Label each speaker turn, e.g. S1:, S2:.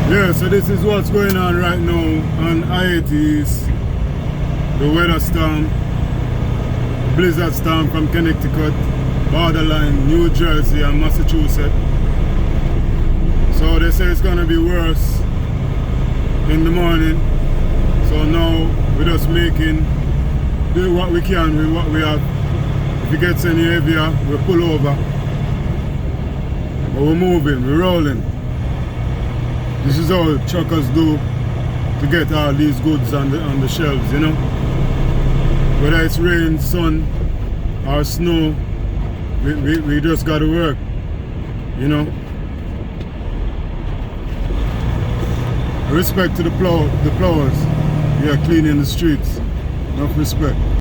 S1: Yeah, so this is what's going on right now on I-80 East. The weather storm, blizzard storm from Connecticut, borderline New Jersey and Massachusetts. So they say it's gonna be worse in the morning. So now we're just do what we can with what we have. If it gets any heavier, we pull over. But we're moving, we're rolling. This is how truckers do to get all these goods on the shelves, you know. Whether it's rain, sun, or snow, we just gotta work, you know. Respect to the plowers. Yeah, cleaning the streets. Enough respect.